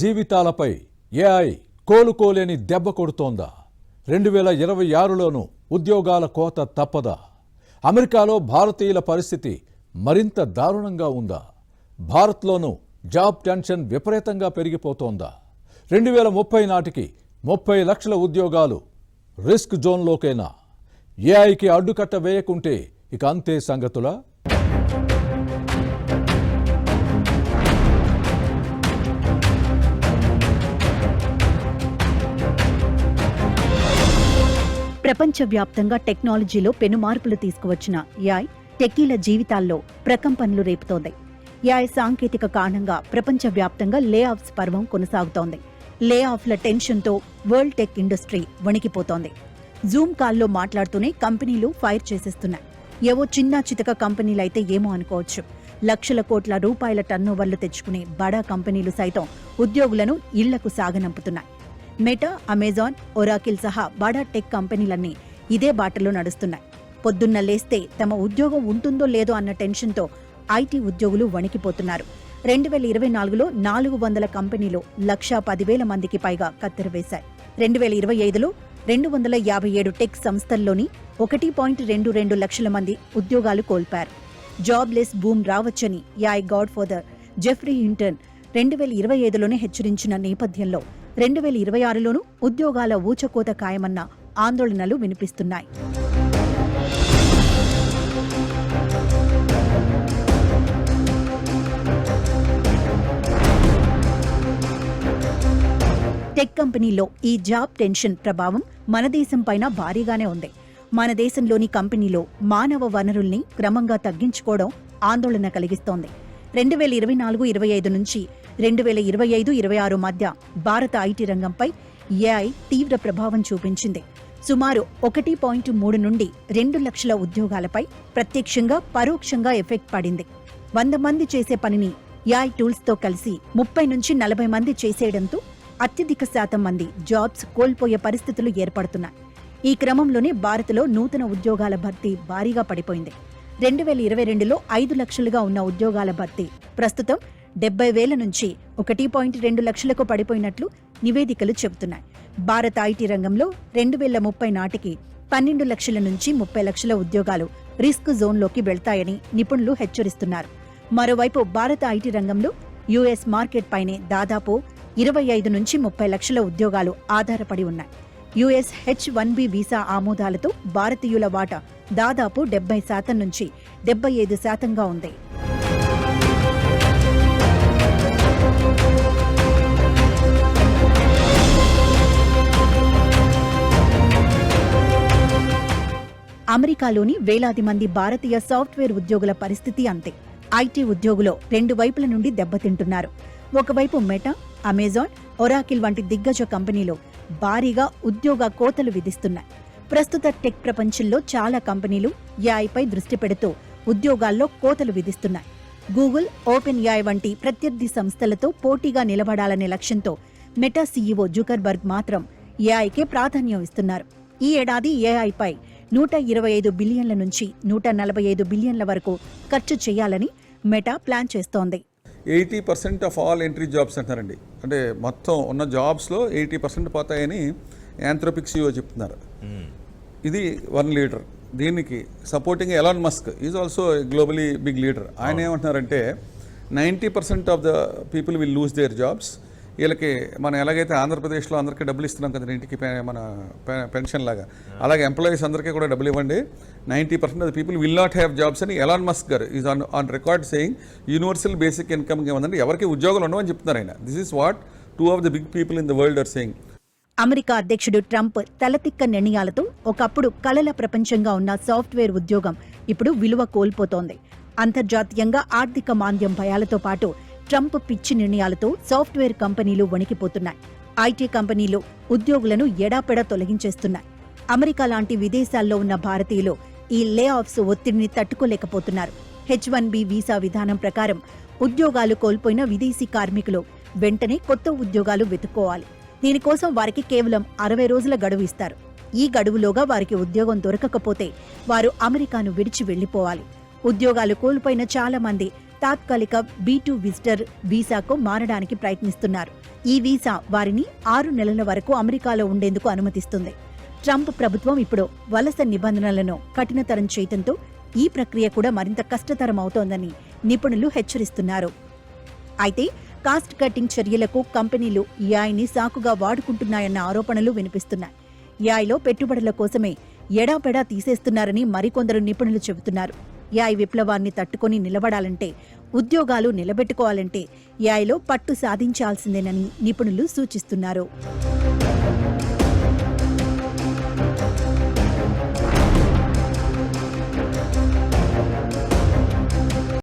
జీవితాలపై AI కోలుకోలేని దెబ్బ కొడుతోందా? 2026లోనూ ఉద్యోగాల కోత తప్పదా? అమెరికాలో భారతీయుల పరిస్థితి మరింత దారుణంగా ఉందా? భారత్లోనూ జాబ్ టెన్షన్ విపరీతంగా పెరిగిపోతోందా? 2030 నాటికి 30 లక్షల ఉద్యోగాలు రిస్క్ జోన్లోకేనా? ఏఐకి అడ్డుకట్ట వేయకుంటే ఇక అంతే సంగతులా? ప్రపంచవ్యాప్తంగా టెక్నాలజీలో పెనుమార్పులు తీసుకువచ్చిన ఏఐ టెక్కీల జీవితాల్లో ప్రకంపనలు రేపుతోంది. ఏఐ సాంకేతిక కారణంగా ప్రపంచవ్యాప్తంగా లే ఆఫ్స్ పర్వం కొనసాగుతోంది. లే ఆఫ్ల టెన్షన్తో వరల్డ్ టెక్ ఇండస్ట్రీ వణికిపోతోంది. జూమ్ కాల్లో మాట్లాడుతూనే కంపెనీలు ఫైర్ చేసేస్తున్నాయి. ఏవో చిన్న చితక కంపెనీలైతే ఏమో అనుకోవచ్చు. లక్షల కోట్ల రూపాయల టర్నోవర్లు తెచ్చుకునే బడా కంపెనీలు సైతం ఉద్యోగులను ఇళ్లకు సాగనంపుతున్నాయి. మెటా, అమెజాన్, ఒరాకిల్ సహా బడా టెక్ కంపెనీలన్నీ ఇదే బాటలో నడుస్తున్నాయి. పొద్దున్న లేస్తే తమ ఉద్యోగం ఉంటుందో లేదో అన్న టెన్షన్తో ఐటీ ఉద్యోగులు వణికిపోతున్నారు. 2024లో 400 కంపెనీలు 1,10,000 మందికి పైగా కత్తెరవేశాయి. 2025లో 257 టెక్ సంస్థల్లోని 1.22 లక్షల మంది ఉద్యోగాలు కోల్పారు. జాబ్లెస్ బూమ్ రావచ్చని AI godfather Geoffrey Hinton 2025లోనే హెచ్చరించిన నేపథ్యంలో 2026లోనూ ఉద్యోగాల ఊచకోత ఖాయమన్న ఆందోళనలు వినిపిస్తున్నాయి. టెక్ కంపెనీలో ఈ జాబ్ టెన్షన్ ప్రభావం మన దేశం పైన భారీగానే ఉంది. మన దేశంలోని కంపెనీలో మానవ వనరుల్ని క్రమంగా తగ్గించుకోవడం ఆందోళన కలిగిస్తోంది. 2024-25 నుంచి 2025-26 మధ్య భారత ఐటీ రంగంపై ఏఐ తీవ్ర ప్రభావం చూపించింది. సుమారు 1.3 నుండి 2 లక్షల ఉద్యోగాలపై ప్రత్యక్షంగా పరోక్షంగా ఎఫెక్ట్ పడింది. 100 మంది చేసే పనిని ఏఐ టూల్స్తో కలిసి 30 నుంచి 40 మంది చేసేయడంతో అత్యధిక శాతం మంది జాబ్స్ కోల్పోయే పరిస్థితులు ఏర్పడుతున్నాయి. ఈ క్రమంలోనే భారత్లో నూతన ఉద్యోగాల భర్తీ భారీగా పడిపోయింది. 2022లో 5 లక్షలుగా ఉన్న ఉద్యోగాల భర్తీ ప్రస్తుతం 70,000 నుంచి 1.2 లక్షలకు పడిపోయినట్లు నివేదికలు చెబుతున్నాయి. భారత ఐటీ రంగంలో 2030 నాటికి 12 లక్షల నుంచి 30 లక్షల ఉద్యోగాలు రిస్క్ జోన్లోకి వెళ్తాయని నిపుణులు హెచ్చరిస్తున్నారు. మరోవైపు భారత ఐటీ రంగంలో యుఎస్ మార్కెట్ పైనే దాదాపు 25 నుంచి 30 లక్షల ఉద్యోగాలు ఆధారపడి ఉన్నాయి. యుఎస్ H-1B వీసా ఆమోదాలతో భారతీయుల వాటా దాదాపు 70% నుంచి 75%గా ఉంది. అమెరికాలోని వేలాది మంది భారతీయ సాఫ్ట్వేర్ ఉద్యోగుల పరిస్థితి అంతే. ఐటీ ఉద్యోగులు 2 వైపుల నుండి దెబ్బతింటున్నారు. ఒకవైపు మెటా, అమెజాన్, ఒరాకిల్ వంటి దిగ్గజ కంపెనీలు భారీగా ఉద్యోగ కోతలు విధిస్తున్నాయి. ప్రస్తుత టెక్ ప్రపంచంలో చాలా కంపెనీలు ఏఐపై దృష్టి పెడుతూ ఉద్యోగాల్లో కోతలు విధిస్తున్నాయి. గూగుల్, ఓపెన్ ఏఐ వంటి ప్రత్యర్థి సంస్థలతో పోటీగా నిలబడాలనే లక్ష్యంతో మెటా సీఈఓ జుకర్బర్గ్ మాత్రం ఏఐకే ప్రాధాన్యం ఇస్తున్నారు. ఈ ఏడాది ఏఐపై 125 బిలియన్ల నుంచి 145 బిలియన్ల వరకు ఖర్చు చేయాలని మెటా ప్లాన్ చేస్తోంది. 80% ఆఫ్ ఆల్ ఎంట్రీ జాబ్స్ అంటారండి. అంటే మొత్తం ఉన్న జాబ్స్లో 80% పోతాయని యాంథ్రోపిక్ సీఈఓ చెప్తున్నారు. ఇది వన్ లీడర్. దీనికి supporting Elon Musk is also globally big leader. ఆయన ఏమంటున్నారంటే 90% of the people will lose their jobs. వీళ్ళకి మనం ఎలాగైతే ఆంధ్రప్రదేశ్లో అందరికీ డబ్బులు ఇస్తున్నాం కదా, ఇంటికి మన పెన్షన్ లాగా, అలాగే ఎంప్లాయీస్ అందరికీ కూడా డబ్బులు ఇవ్వండి. 90% of the people will not have jobs అని Elon Musk garu is on record saying universal basic income ఏమందంటే ఎవరికి ఉద్యోగాలు ఉండవని చెప్తున్నారు ఆయన. This is what 2 of the big people in the world are saying. America అధ్యక్షుడు ట్రంప్ తలతిక్క నిర్ణయాలతో ఒకప్పుడు కలల ప్రపంచంగా ఉన్న సాఫ్ట్వేర్ ఉద్యోగం ఇప్పుడు విలువ కోల్పోతోంది. అంతర్జాతీయంగా ఆర్థిక మాంద్యం భయాలతో పాటు ట్రంప్ పిచ్చి నిర్ణయాలతో సాఫ్ట్వేర్ కంపెనీలు వణికిపోతున్నాయి. ఐటీ కంపెనీలు ఉద్యోగులను ఎడాపెడా తొలగించేస్తున్నాయి. అమెరికా లాంటి విదేశాల్లో ఉన్న భారతీయులు ఈ లే ఆఫ్స్ ఒత్తిడిని తట్టుకోలేకపోతున్నారు. H-1B వీసా విధానం ప్రకారం ఉద్యోగాలు కోల్పోయిన విదేశీ కార్మికులు వెంటనే కొత్త ఉద్యోగాలు వెతుక్కోవాలి. దీనికోసం వారికి కేవలం 60 రోజుల గడువు ఇస్తారు. ఈ గడువులోగా వారికి ఉద్యోగం దొరకకపోతే వారు అమెరికాను విడిచి వెళ్లిపోవాలి. ఉద్యోగాలు కోల్పోయిన చాలా మంది తాత్కాలిక B2 విజిటర్ వీసాకు మారడానికి ప్రయత్నిస్తున్నారు. ఈ వీసా వారిని 6 నెలల వరకు అమెరికాలో ఉండేందుకు అనుమతిస్తుంది. ట్రంప్ ప్రభుత్వం ఇప్పుడు వలస నిబంధనలను కఠినతరం చేయడంతో ఈ ప్రక్రియ కూడా మరింత కష్టతరం అవుతోందని నిపుణులు హెచ్చరిస్తున్నారు. అయితే కాస్ట్ కటింగ్ చర్యలకు కంపెనీలు ఏఐని సాకుగా వాడుకుంటున్నాయన్న ఆరోపణలు వినిపిస్తున్నాయి. ఏఐలో పెట్టుబడుల కోసమే ఎడాపెడా తీసేస్తున్నారని మరికొందరు నిపుణులు చెబుతున్నారు. ఏఐ విప్లవాన్ని తట్టుకొని నిలబడాలంటే, ఉద్యోగాలు నిలబెట్టుకోవాలంటే ఏఐలో పట్టు సాధించాల్సిందేనని నిపుణులు సూచిస్తున్నారు.